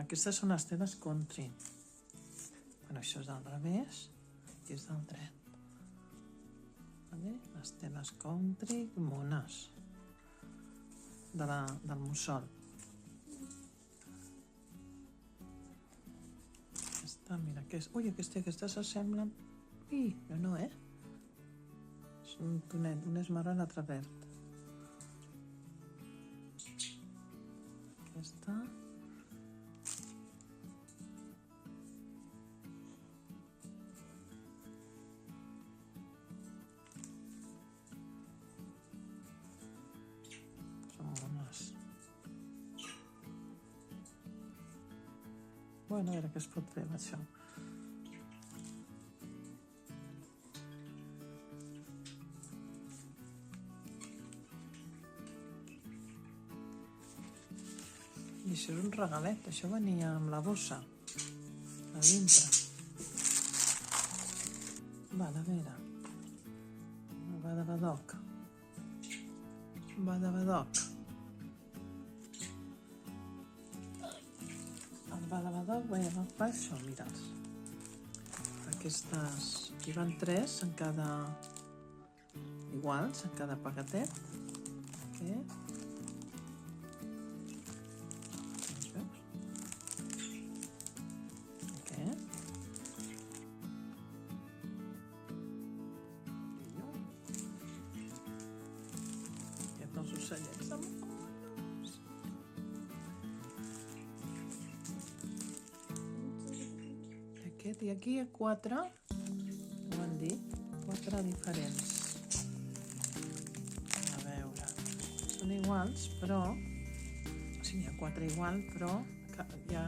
Aquestes són les teles country. Bueno, això és del revés, aquí és del dret. Les teles country mones del mussol. Aquesta, mira, aquestes s'assemblen. Ui, no, És un tonet, un és marró i l'altre verd. Aquesta. Són bones. Bueno, a veure què es pot fer amb això. I això és un regalet, això venia amb la bossa a dintre. Va, a veure. Badabadoc. El badabadoc vaig agafar això, mira'ls. Aquestes, hi van 3 en cada, iguals, en cada paquetet. Aquest. Els ocellets de monos. I aquí hi ha 4, ho han dit, 4 diferents. A veure, són iguals, però... O sigui, hi ha 4 iguals, però hi ha...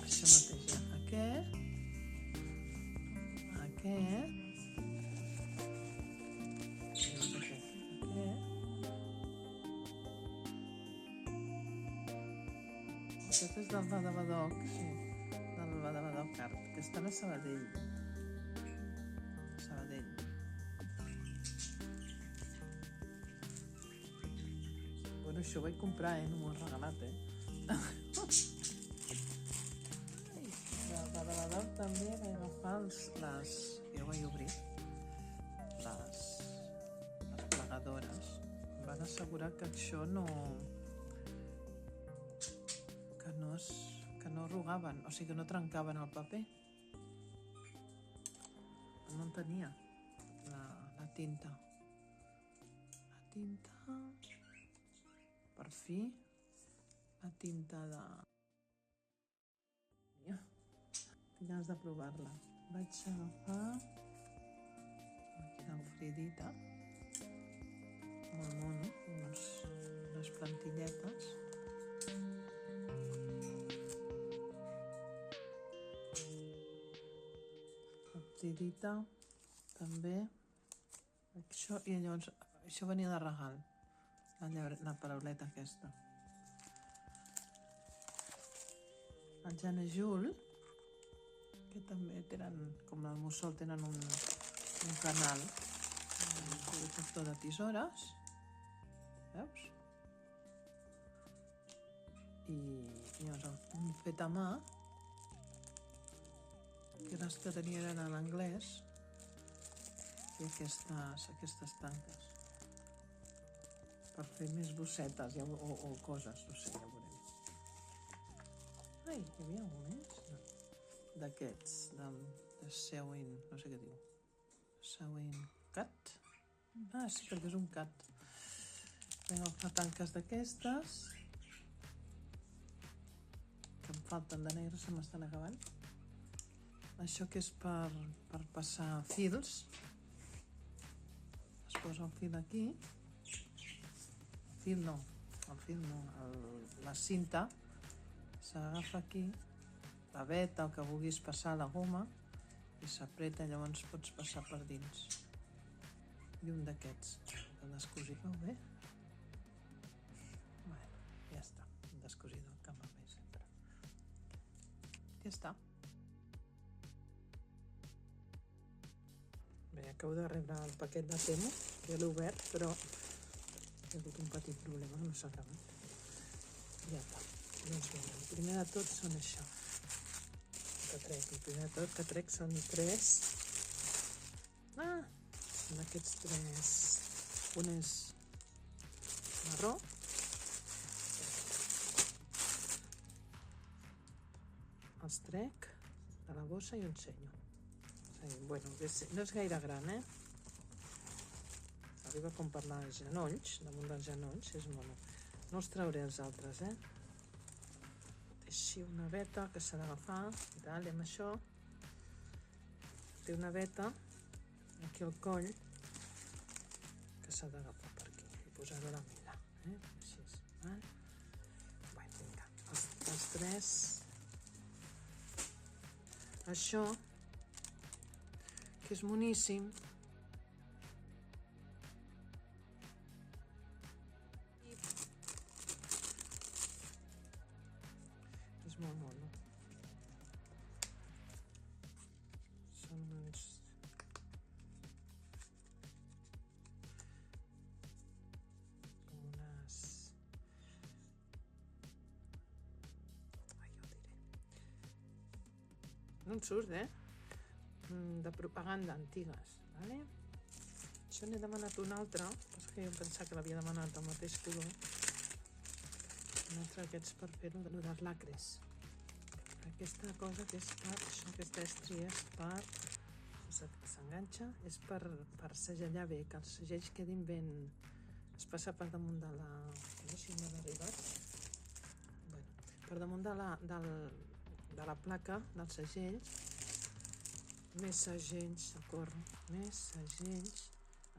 Això mateix, hi ha aquest... Aquest és del Badabadoc, sí, del Badabadoc Art, que està a Sabadell. Bueno, això ho vaig comprar, no m'ho he regalat, Del Badabadoc també vaig agafar les... Jo vaig obrir les plegadores. Em van assegurar que això que no arrugaven, o sigui que no trencaven el paper. No en tenia la tinta. Per fi, la tinta de... Tinc ganes de provar-la. Vaig agafar la Fridita, molt mono, unes plantilletes. Fridita, també. Això, i llavors, això venia de regal, la parauleta aquesta. El Janejul, que també tenen, com el mussol, tenen un canal, un corrector de tisores, veus? I llavors un fet a mà, que les que tenia eren en anglès, i aquestes tanques per fer més bossetes o coses, no sé, ja veurem. Ai, hi havia algun més? D'aquests, de Sewing, no sé què diu. Sewing cat? Ah, sí, perquè és un cat. Vaig agafar tanques d'aquestes, que em falten de negre, se m'estan acabant. Això que és per passar fils. Es posa el fil aquí. La cinta s'agafa aquí, la veta, el que vulguis passar, la goma, i s'apreta, llavors pots passar per dins. I un d'aquests, el descosidor, bé? Bueno, ja està, un descosidor que va bé sempre. Ja està. Bé, acabo de rebre el paquet de Temu, ja l'he obert, però hi ha hagut un petit problema, no s'ha gravat. Ja està. Doncs vinga, el primer de tot són això. El primer de tot que trec són 3. Són aquests 3. Un és marró. Els trec de la bossa i ensenyo. Bueno, no és gaire gran, Arriba com per als genolls, damunt dels genolls, és mono. No els trauré els altres, Així una veta que s'ha d'agafar, i tal, amb això. Té una veta, aquí al coll, que s'ha d'agafar per aquí, i posar-ho a la mila, Així, val? Bueno, vinga, els 3. Això, que és moníssim, és molt mono. Són uns... com unes... ai, ja ho diré. No em surt, de propaganda antigues, vale? Això n'he demanat un altre, és que jo em pensava que l'havia demanat el mateix color. Un altre d'aquests per fer-ho dels lacres. Aquesta cosa que és per això, aquesta estria és per... s'enganxa, és per segellar bé, que els segells quedin ben... es passa per damunt de la... no sé si m'ha arribat. Bueno, per damunt de la placa dels segells. Més segells, socorro. Més segells.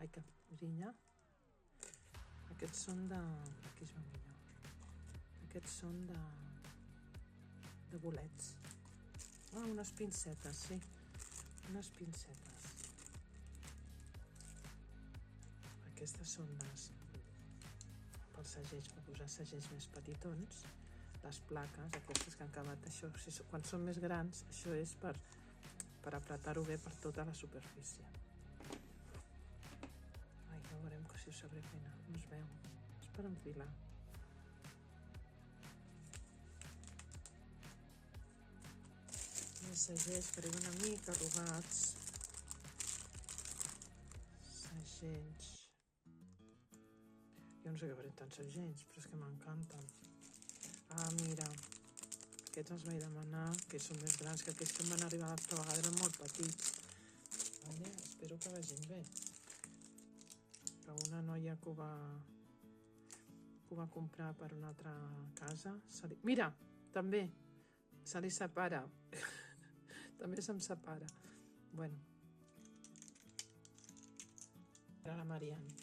Ai, que brilla. Aquests són de... aquí es veu millor. Aquests són de bolets. Unes pincetes, sí. Unes pincetes. Aquestes són pels segells, per posar segells més petitons. Les plaques, aquestes que han acabat, això, quan són més grans, això és per apretar-ho bé per tota la superfície. Ai, ja veurem si ho sabré fer anar. No es veu. És per enfilar. Més segells, faré una mica arrugats. Segells. Jo no sé què faré tants segells, però és que m'encanten. Mira. Aquests els vaig demanar, que són més grans, que aquests que em van arribar l'altra vegada eren molt petits. Vale? Espero que vagin bé. Que una noia que ho va comprar per una altra casa... Mira, també, se li separa. També se'm separa. Bueno. Era la Mariana.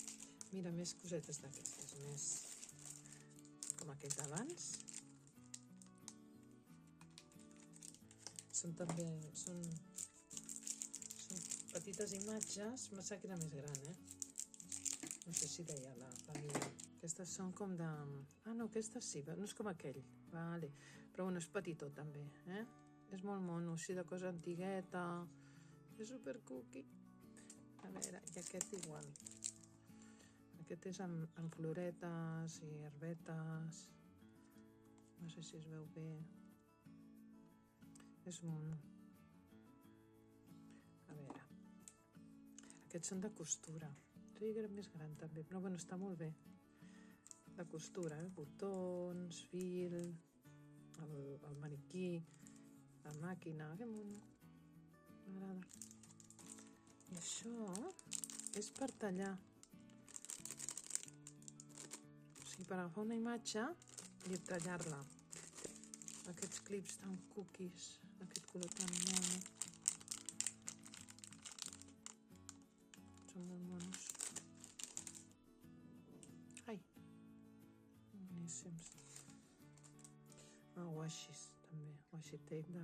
Mira, més cosetes d'aquestes, més com aquest d'abans. Són petites imatges, massa que era més gran, No sé si deia la mida. Aquestes són com de... no, aquestes sí, no és com aquell. Vale. Però bueno, és petitó també, És molt mono, així de cosa antigueta. És super cookie. A veure, i aquest igual. Aquest és amb floretes i herbetes. No sé si es veu bé. És mono. A veure. Aquests són de costura. Jo era més gran també, però bueno, està molt bé. De costura, botons, fil, el maniquí, la màquina, que mono. M'agrada. I això és per tallar. O sigui, per agafar una imatge i tallar-la. Aquests clips tan cookies, aquest color tan mono. Són molt monos. Ai, boníssims. Washi també, washi tape de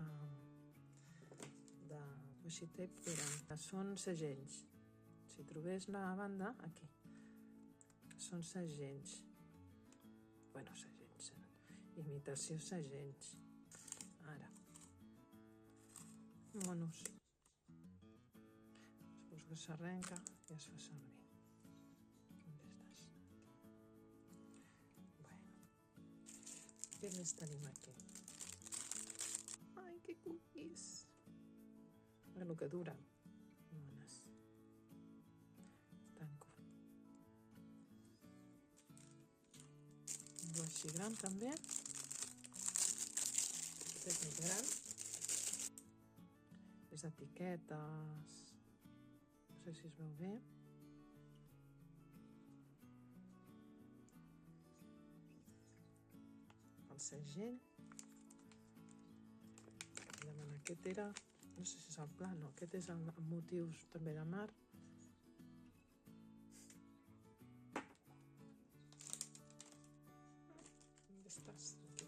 washi tape que són segells. Si trobés la banda, aquí. Són segells. Bueno, segells. Imitació segells. Ara. Monos. Suposo que s'arrenca i es fa servir. On estàs? Bueno. Què més tenim aquí? Ai, que cookies! El que duren. Bones. Tanco. Un així gran també. Aquest és més gran. Les etiquetes. No sé si es veu bé. El segell. Aquest era, no sé si és el pla, no, aquest és amb motius també de mar. On estàs? Aquí.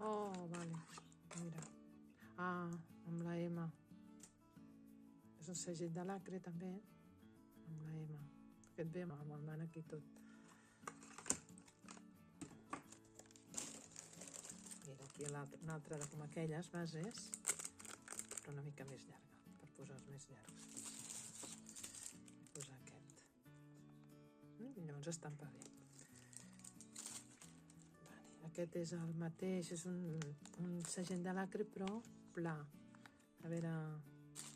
Oh, vale, mira. Ah, amb la M. És un segell de lacre també, amb la M. Aquest ve amb el mànec i tot. Mira, aquí una altra de com aquelles bases, però una mica més llarga, per posar els més llargs. Vull posar aquest. Llavors estampa bé. Vale. Aquest és el mateix, és un segell de lacre, però pla. A veure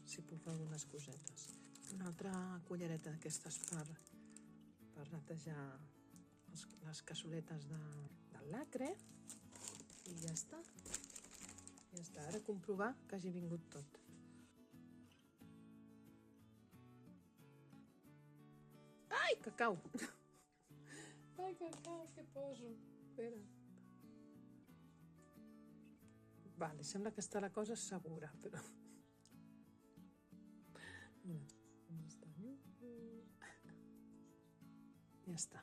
si puc fer algunes cosetes. Una altra cullereta d'aquestes per netejar les cassoletes del lacre. I ja està. Ja està. Ara comprovar que hagi vingut tot. Ai, que cau! Ai, que cau, què poso? Espera. Vale, sembla que està la cosa segura, però... Mira, on està? Ja està.